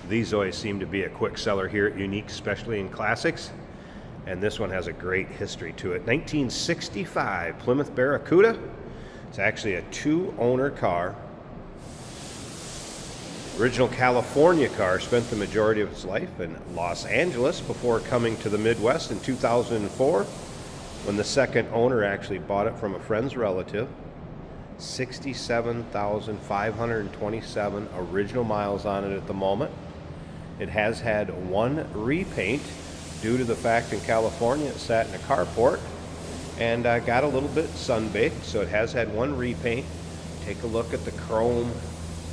These always seem to be a quick seller here at Unique, especially in classics. And this one has a great history to it. 1965 Plymouth Barracuda. It's actually a 2-owner car. Original California car, spent the majority of its life in Los Angeles before coming to the Midwest in 2004, when the second owner actually bought it from a friend's relative. 67,527 original miles on it at the moment. It has had 1 repaint due to the fact in California it sat in a carport and got a little bit sun-baked, so it has had 1 repaint. Take a look at the chrome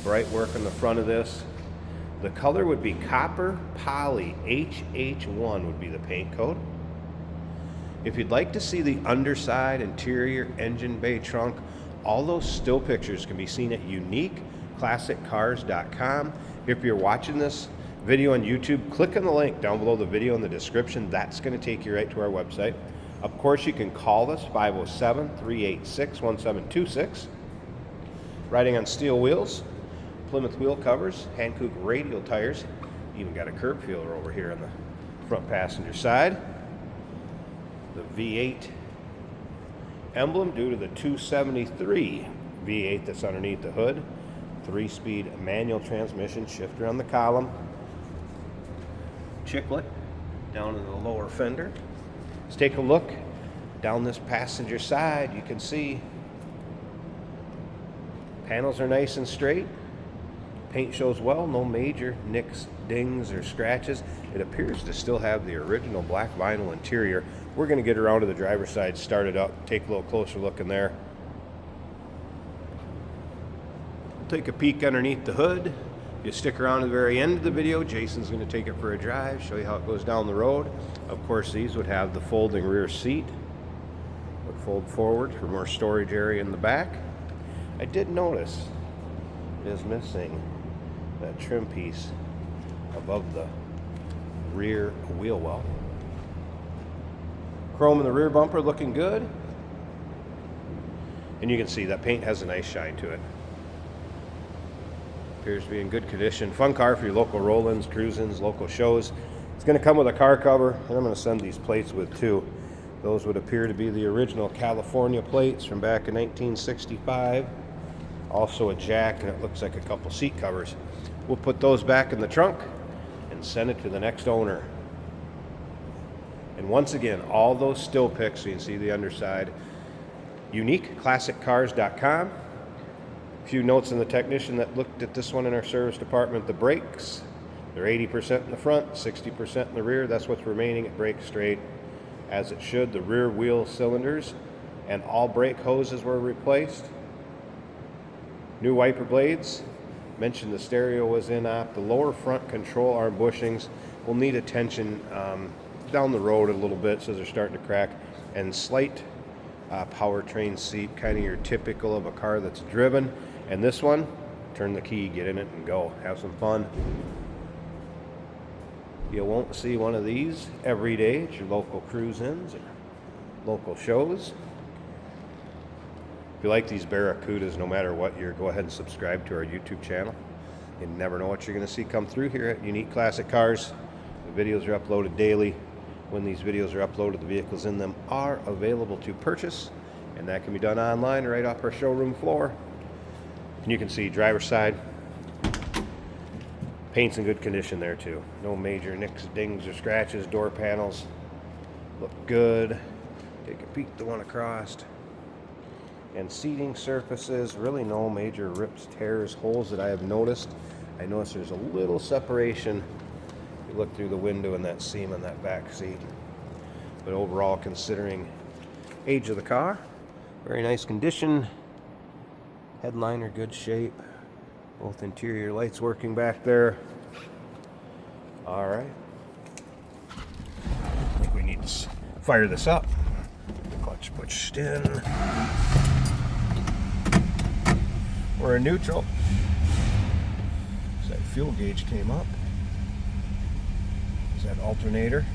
bright work on the front of this. The color would be Copper Poly HH1 would be the paint code. If you'd like to see the underside, interior, engine bay, trunk, all those still pictures can be seen at uniqueclassiccars.com. If you're watching this video on YouTube, click on the link down below the video in the description. That's going to take you right to our website. Of course, you can call us 507-386-1726. Riding on steel wheels, Plymouth wheel covers, Hankook radial tires. Even got a curb feeler over here on the front passenger side. The V8 emblem due to the 273 V8 that's underneath the hood. 3-speed manual transmission, shifter on the column. Chiclet down in the lower fender. Let's take a look down this passenger side. You can see panels are nice and straight. Paint shows well, no major nicks, dings, or scratches. It appears to still have the original black vinyl interior. We're going to get around to the driver's side, start it up, take a little closer look in there. We'll take a peek underneath the hood. If you stick around to the very end of the video, Jason's going to take it for a drive, show you how it goes down the road. Of course, these would have the folding rear seat. Would fold forward for more storage area in the back. I did notice it is missing that trim piece above the rear wheel well. Chrome in the rear bumper looking good. And you can see that paint has a nice shine to it. Appears to be in good condition. Fun car for your local roll-ins, cruise-ins, local shows. It's going to come with a car cover, and I'm going to send these plates with too. Those would appear to be the original California plates from back in 1965. Also a jack, and it looks like a couple seat covers. We'll put those back in the trunk and send it to the next owner. And once again, all those still pics, so you can see the underside. UniqueClassicCars.com. A few notes on the technician that looked at this one in our service department. The brakes, they're 80% in the front, 60% in the rear. That's what's remaining. It brakes straight as it should. The rear wheel cylinders and all brake hoses were replaced. New wiper blades. Mentioned the stereo was in op. The lower front control arm bushings will need attention down the road a little bit, so they're starting to crack. And slight powertrain seat, kind of your typical of a car that's driven. And this one, turn the key, get in it, and go. Have some fun. You won't see one of these every day at your local cruise-ins or local shows. If you like these Barracudas, no matter what year, go ahead and subscribe to our YouTube channel. You never know what you're going to see come through here at Unique Classic Cars. The videos are uploaded daily. When these videos are uploaded, the vehicles in them are available to purchase, and that can be done online right off our showroom floor. And you can see driver's side. Paint's in good condition there too. No major nicks, dings, or scratches. Door panels look good. Take a peek at the one across. And seating surfaces, really no major rips, tears, holes that I have noticed. I noticed there's a little separation. You look through the window in that seam on that back seat. But overall, considering age of the car, very nice condition. Headliner, good shape. Both interior lights working back there. All right. I think we need to fire this up. Clutch pushed in. We're in neutral. So that fuel gauge came up. Is that alternator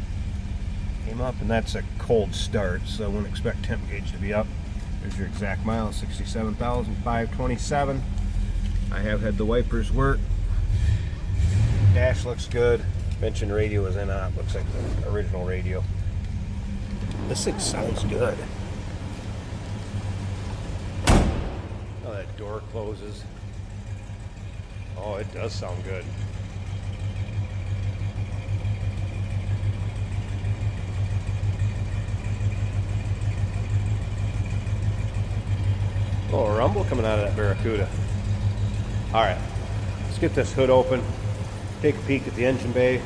came up, and that's a cold start, so I wouldn't expect temp gauge to be up. There's your exact miles, 67,527. I have had the wipers work. Dash looks good. Mentioned radio is in on it. Looks like the original radio. This thing sounds good. Oh, that door closes. Oh, it does sound good. Oh, a rumble coming out of that Barracuda. All right, let's get this hood open, take a peek at the engine bay,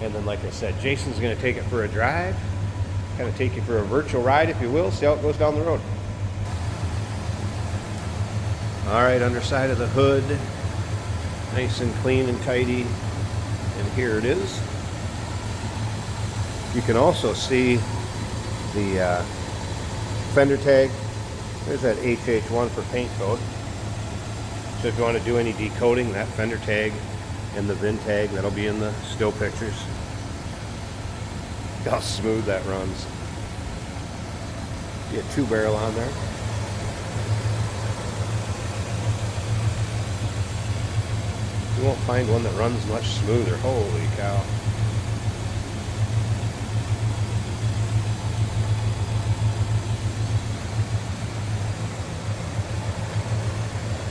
and then, like I said, Jason's going to take it for a drive, kind of take you for a virtual ride, if you will, see how it goes down the road. All right, underside of the hood, nice and clean and tidy, and here it is. You can also see the fender tag. There's that HH1 for paint code. So if you want to do any decoding, that fender tag and the VIN tag, that'll be in the still pictures. Look how smooth that runs. See a 2-barrel on there. You won't find one that runs much smoother. Holy cow.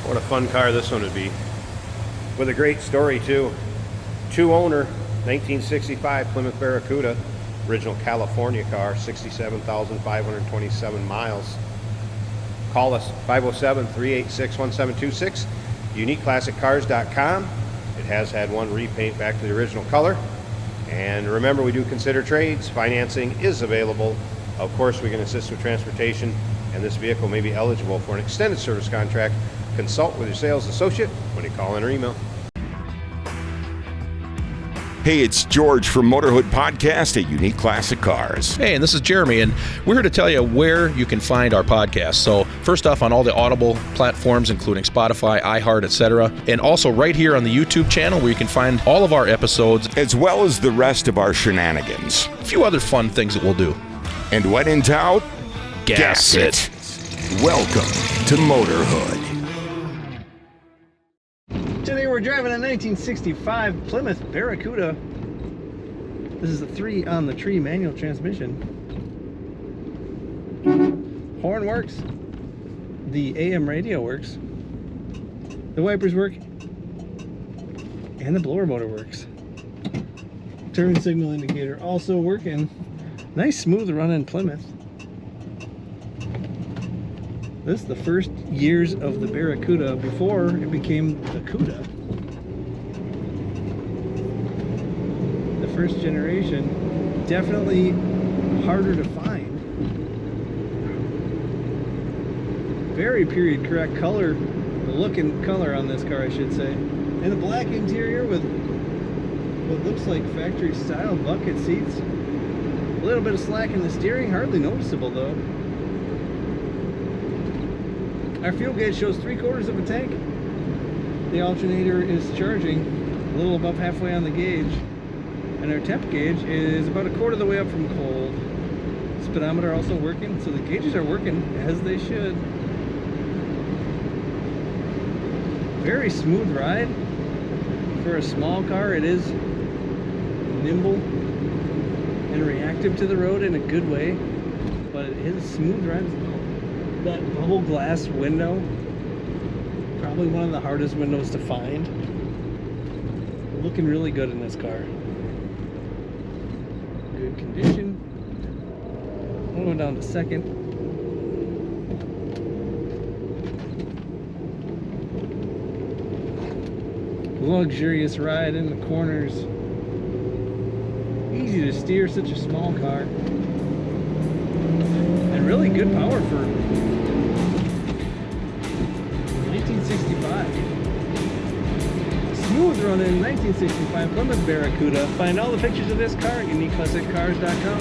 What a fun car this one would be. With a great story too. 2-owner, 1965 Plymouth Barracuda. Original California car, 67,527 miles. Call us, 507-386-1726. UniqueClassicCars.com. It has had one repaint back to the original color. And remember, we do consider trades. Financing is available. Of course, we can assist with transportation, and this vehicle may be eligible for an extended service contract. Consult with your sales associate when you call in or email. Hey, it's George from Motorhood Podcast at Unique Classic Cars. Hey, and this is Jeremy, and we're here to tell you where you can find our podcast. So first off, on all the Audible platforms, including Spotify, iHeart, etc., and also right here on the YouTube channel where you can find all of our episodes, as well as the rest of our shenanigans. A few other fun things that we'll do. And when in doubt, gas it. Welcome to Motorhood. Today we're driving a 1965 Plymouth Barracuda. This is a 3-on-the-tree manual transmission. Horn works. The AM radio works. The wipers work. And the blower motor works. Turn signal indicator also working. Nice smooth running Plymouth. This is the first years of the Barracuda before it became the Cuda. The first generation, definitely harder to find. Very period correct color, the look and color on this car, I should say. And a black interior with what looks like factory style bucket seats. A little bit of slack in the steering, hardly noticeable though. Our fuel gauge shows 3/4 of a tank. The alternator is charging a little above halfway on the gauge. And our temp gauge is about 1/4 of the way up from cold. Speedometer also working, so the gauges are working as they should. Very smooth ride. For a small car, it is nimble and reactive to the road in a good way, but it is a smooth ride as well. That bubble glass window, probably one of the hardest windows to find. Looking really good in this car. Good condition. I'm going down to second. Luxurious ride in the corners. Easy to steer, such a small car. And really good power for 1965. Smooth running 1965 Plymouth Barracuda. Find all the pictures of this car at UniqueClassicCars.com.